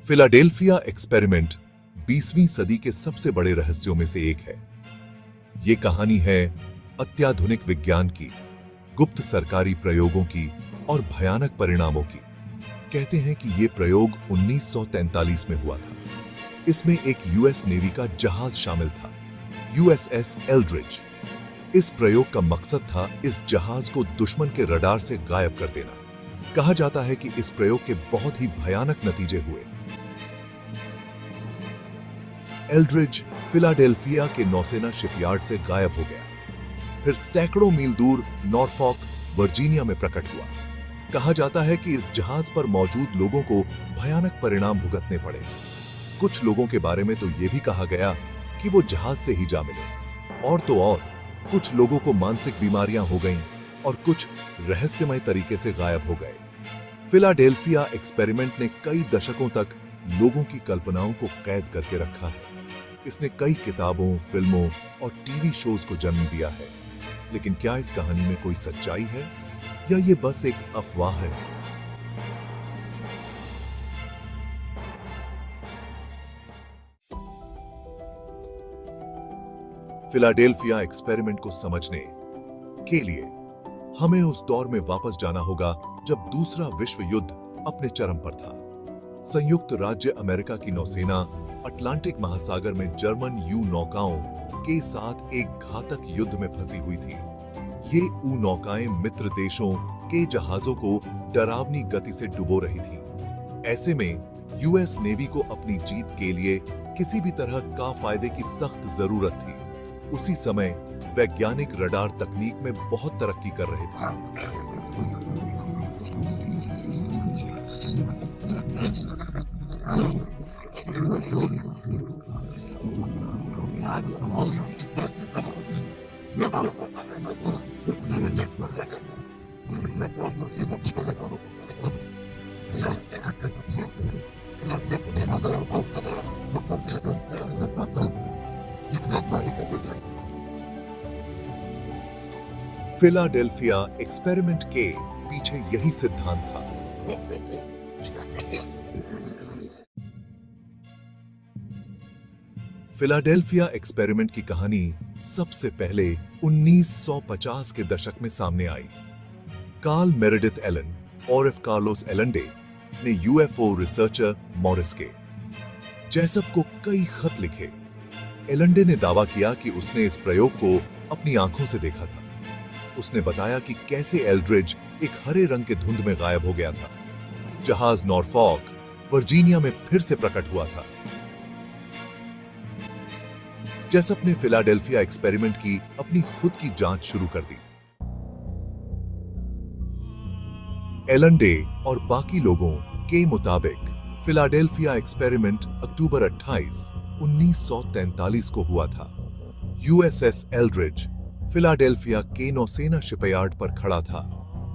Philadelphia experiment 20वीं सदी के सबसे बड़े रहस्यों में से एक है। ये कहानी है अत्याधुनिक विज्ञान की, गुप्त सरकारी प्रयोगों की और भयानक परिणामों की। कहते हैं कि ये प्रयोग 1943 में हुआ था। इसमें एक यूएस नेवी का जहाज शामिल था, यूएसएस एल्ड्रिज। इस प्रयोग का मकसद था इस जहाज को दुश्मन के रडार से गायब कर देना। कहा जाता है कि इस प्रयोग के बहुत ही भयानक नतीजे हुए। एल्ड्रिज फिलाडेल्फिया के नौसेना शिपयार्ड से गायब हो गया, फिर सैकड़ों मील दूर नॉरफॉक, वर्जीनिया में प्रकट हुआ। कहा जाता है कि इस जहाज पर मौजूद लोगों को भयानक परिणाम भुगतने पड़े। कुछ लोगों के बारे में तो यह भी कहा गया कि वो जहाज से ही जा मिले। और तो और कुछ लोगों को मानसिक बीमारियां हो गईं और कुछ रहस्यमय तरीके से गायब हो गए। फिलाडेल्फिया एक्सपेरिमेंट ने कई दशकों तक लोगों की कल्पनाओं को कैद करके रखा है। इसने कई किताबों, फिल्मों और टीवी शोज को जन्म दिया है। लेकिन क्या इस कहानी में कोई सच्चाई है या ये बस एक अफवाह है? फिलाडेल्फिया एक्सपेरिमेंट को समझने के लिए हमें उस दौर में वापस जाना होगा जब दूसरा विश्व युद्ध अपने चरम पर था। संयुक्त राज्य अमेरिका की नौसेना अटलांटिक महासागर में जर्मन यू नौकाओं के साथ एक घातक युद्ध में फंसी हुई थी। ये यू नौकाएं मित्र देशों के जहाजों को डरावनी गति से डुबो रही थी। ऐसे में यूएस नेवी को अपनी जीत के लिए किसी भी तरह का फायदे की सख्त जरूरत थी। उसी समय वैज्ञानिक रडार तकनीक में बहुत तरक्की कर रहे थे। फिलाडेल्फिया एक्सपेरिमेंट के पीछे यही सिद्धांत था। फिलाडेल्फिया एक्सपेरिमेंट की कहानी सबसे पहले 1950 के दशक में सामने आई। कार्ल मेरेडिथ एलन और एफ कार्लोस एलंडे ने यूएफओ रिसर्चर मॉरिस के जैसप को कई खत लिखे। एलंडे ने दावा किया कि उसने इस प्रयोग को अपनी आंखों से देखा था। उसने बताया कि कैसे एल्ड्रिज एक हरे रंग के धुंध में गायब हो गया था। जहाज नॉरफॉक, वर्जीनिया में फिर से प्रकट हुआ था। जेसप ने फिलाडेल्फिया एक्सपेरिमेंट की अपनी खुद की जांच शुरू कर दी। एलंडे और बाकी लोगों के मुताबिक फिलाडेल्फिया एक्सपेरिमेंट अक्टूबर 28, 1943 को हुआ था। यूएसएस एल्ड्रिज फिलाडेल्फिया के नौसेना शिपयार्ड पर खड़ा था।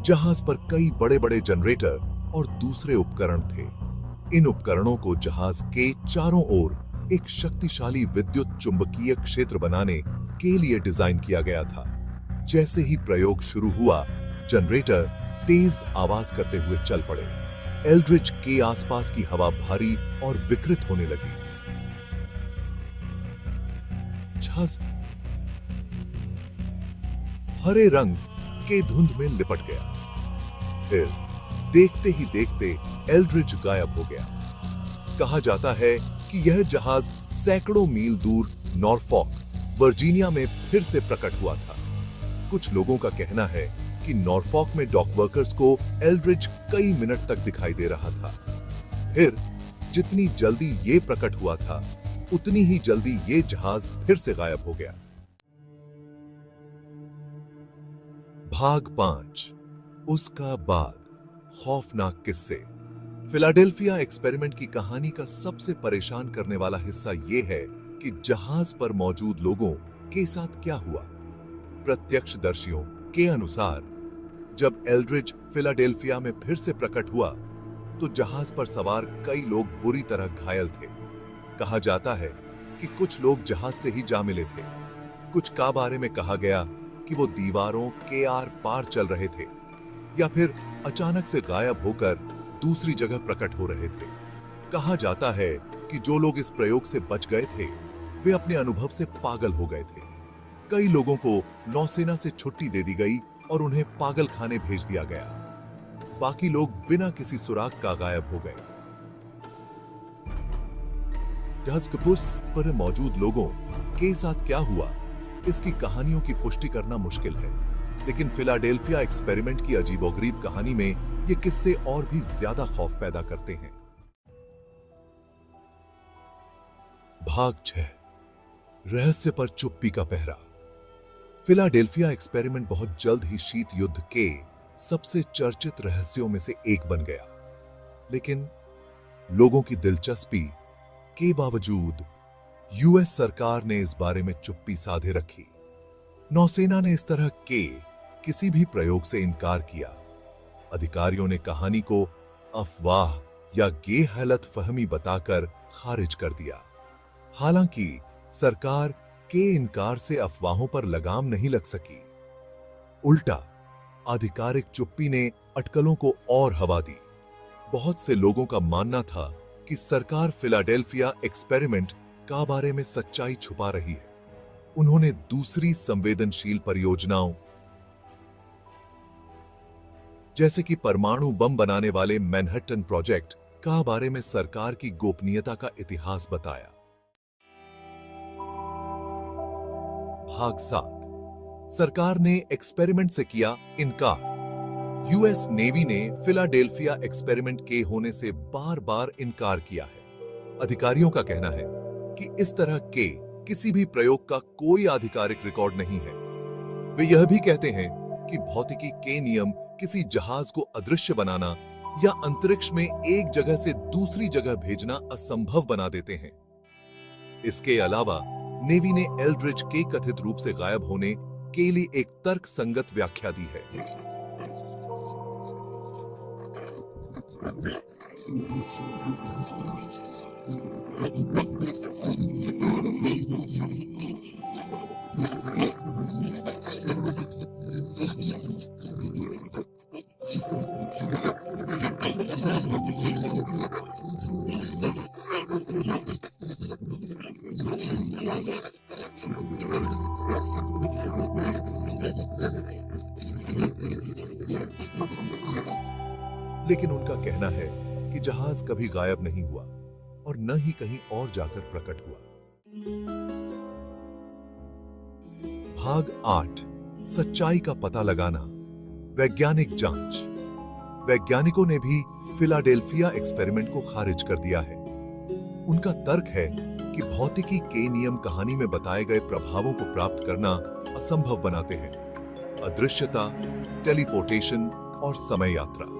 जहाज पर कई बड़े बड़े जनरेटर और दूसरे उपकरण थे। इन उपकरणों को जहाज के चारों ओर एक शक्तिशाली विद्युत चुंबकीय क्षेत्र बनाने के लिए डिजाइन किया गया था। जैसे ही प्रयोग शुरू हुआ, जनरेटर तेज आवाज करते हुए चल पड़े। एल्ड्रिज के आसपास की हवा भारी और विकृत होने लगी। जहाज हरे रंग के धुंध में लिपट गया। फिर देखते ही देखते एल्ड्रिज गायब हो गया। कहा जाता है कि यह जहाज सैकड़ों मील दूर नॉरफॉक, वर्जीनिया में फिर से प्रकट हुआ था। कुछ लोगों का कहना है कि नॉरफॉक में डॉक वर्कर्स को एल्ड्रिज कई मिनट तक दिखाई दे रहा था। फिर जितनी जल्दी ये प्रकट हुआ था, उतनी ही जल्दी ये जहाज फिर से गायब हो गया। भाग 5, उसका बाद, खौफनाक किस्से। फिलाडेल्फिया एक्सपेरिमेंट की कहानी का सबसे परेशान करने वाला हिस्सा यह है कि जहाज पर मौजूद लोगों के साथ क्या हुआ। प्रत्यक्षदर्शियों के अनुसार जब एल्ड्रिज फिलाडेल्फिया में फिर से प्रकट हुआ तो जहाज पर सवार कई लोग बुरी तरह घायल थे। कहा जाता है कि कुछ लोग जहाज से ही जा मिले थे। कुछ का बारे में कहा गया कि वो दीवारों के आर पार चल रहे थे या फिर अचानक से गायब होकर दूसरी जगह प्रकट हो रहे थे। कहा जाता है कि जो लोग इस प्रयोग से बच गए थे वे अपने अनुभव से पागल हो गए थे। कई लोगों को नौसेना से छुट्टी दे दी गई और उन्हें पागल खाने भेज दिया गया। बाकी लोग बिना किसी सुराग का गायब हो गए। डस्कपुस पर मौजूद लोगों के साथ क्या हुआ, इसकी कहानियों की पुष्टि करना मुश्किल है, लेकिन फिलाडेल्फिया एक्सपेरिमेंट की अजीबोगरीब कहानी में ये किस्से और भी ज्यादा खौफ पैदा करते हैं। भाग 6, रहस्य पर चुप्पी का पहरा। फिलाडेल्फिया एक्सपेरिमेंट बहुत जल्द ही शीत युद्ध के सबसे चर्चित रहस्यों में से एक बन गया, लेकिन लोगों की दिलचस्पी के बावजूद यूएस सरकार ने इस बारे में चुप्पी साधे रखी। नौसेना ने इस तरह के किसी भी प्रयोग से इनकार किया। अधिकारियों ने कहानी को अफवाह या गलत फहमी बताकर खारिज कर दिया। हालांकि सरकार के इनकार से अफवाहों पर लगाम नहीं लग सकी। उल्टा आधिकारिक चुप्पी ने अटकलों को और हवा दी। बहुत से लोगों का मानना था कि सरकार फिलाडेल्फिया एक्सपेरिमेंट का बारे में सच्चाई छुपा रही है। उन्होंने दूसरी संवेदनशील परियोजनाओं जैसे कि परमाणु बम बनाने वाले मैनहट्टन प्रोजेक्ट का बारे में सरकार की गोपनीयता का इतिहास बताया। भाग 7, सरकार ने एक्सपेरिमेंट से किया इनकार। यूएस नेवी ने फिलाडेल्फिया एक्सपेरिमेंट के होने से बार-बार इनकार किया है। अधिकारियों का कहना है कि इस तरह के किसी भी प्रयोग का कोई आधिकारिक रिकॉर्ड नहीं है। वे यह भी कहते हैं कि भौतिकी के नियम किसी जहाज को अदृश्य बनाना या अंतरिक्ष में एक जगह से दूसरी जगह भेजना असंभव बना देते हैं। इसके अलावा नेवी ने एल्ड्रिच के कथित रूप से गायब होने के लिए एक तर्कसंगत व्याख्या दी है। लेकिन उनका कहना है कि जहाज कभी गायब नहीं हुआ और न ही कहीं और जाकर प्रकट हुआ। भाग 8, सच्चाई का पता लगाना, वैज्ञानिक जांच। वैज्ञानिकों ने भी फिलाडेल्फिया एक्सपेरिमेंट को खारिज कर दिया है। उनका तर्क है कि भौतिकी के नियम कहानी में बताए गए प्रभावों को प्राप्त करना असंभव बनाते हैं। अदृश्यता, टेलीपोर्टेशन और समय यात्रा,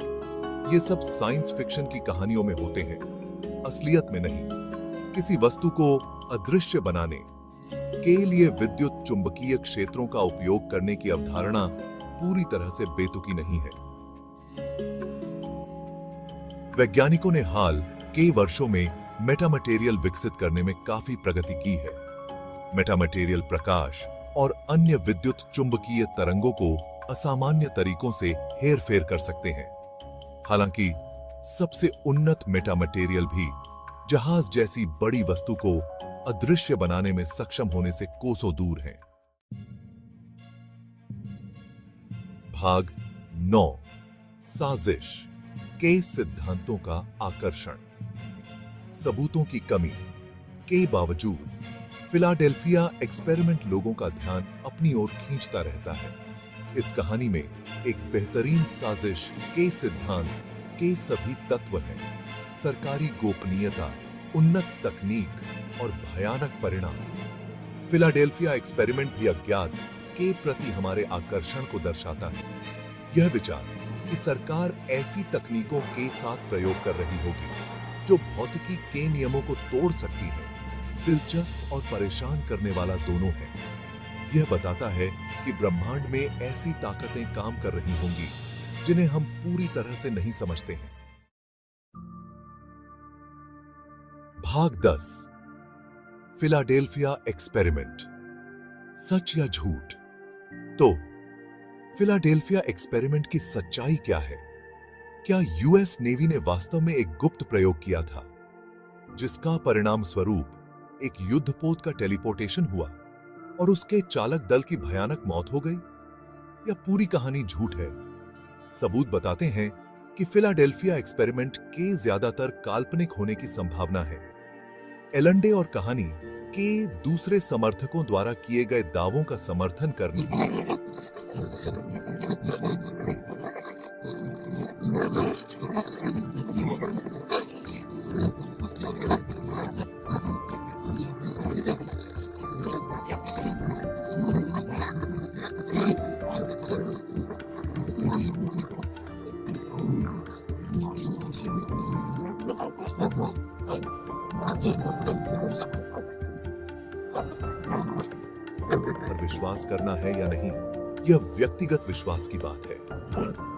ये सब साइंस फिक्शन की कहानियों में होते हैं, असलियत में नहीं। किसी वस्तु को अदृश्य बनाने के लिए विद्युत चुंबकीय क्षेत्रों का उपयोग करने की अवधारणा पूरी तरह से बेतुकी नहीं है। वैज्ञानिकों ने हाल के वर्षों में मेटामटेरियल विकसित करने में काफी प्रगति की है। मेटामटेरियल प्रकाश और अन्य विद्युत चुंबकीय तरंगों को असामान्य तरीकों से हेरफेर कर सकते हैं। हालांकि सबसे उन्नत मेटामटेरियल भी जहाज जैसी बड़ी वस्तु को अदृश्य बनाने में सक्षम होने से कोसों दूर हैं। भाग 9, साजिश के सिद्धांतों का आकर्षण। सबूतों की कमी के बावजूद फिलाडेल्फिया एक्सपेरिमेंट लोगों का ध्यान अपनी ओर खींचता रहता है। इस कहानी में एक बेहतरीन साजिश के सिद्धांत के सभी तत्व हैं। सरकारी गोपनीयता, उन्नत तकनीक और भयानक परिणाम। फिलाडेल्फिया एक्सपेरिमेंट भी अज्ञात के प्रति हमारे आकर्षण को दर्शाता है। यह विचार कि सरकार ऐसी तकनीकों के साथ प्रयोग कर रही होगी जो भौतिकी के नियमों को तोड़ सकती है, दिलचस्प और परेशान करने वाला दोनों है। यह बताता है कि ब्रह्मांड में ऐसी ताकतें काम कर रही होंगी जिन्हें हम पूरी तरह से नहीं समझते हैं। भाग 10, फिलाडेल्फिया एक्सपेरिमेंट, सच या झूठ। तो फिलाडेल्फिया एक्सपेरिमेंट की सच्चाई क्या है? क्या यूएस नेवी ने वास्तव में एक गुप्त प्रयोग किया था जिसका परिणाम स्वरूप एक युद्धपोत का टेलीपोर्टेशन हुआ और उसके चालक दल की भयानक मौत हो गई? या पूरी कहानी झूठ है? सबूत बताते हैं कि फिलाडेल्फिया एक्सपेरिमेंट के ज्यादातर काल्पनिक होने की संभावना है। एलंडे और कहानी के दूसरे समर्थकों द्वारा किए गए दावों का समर्थन करने पर विश्वास करना है या नहीं, यह व्यक्तिगत विश्वास की बात है।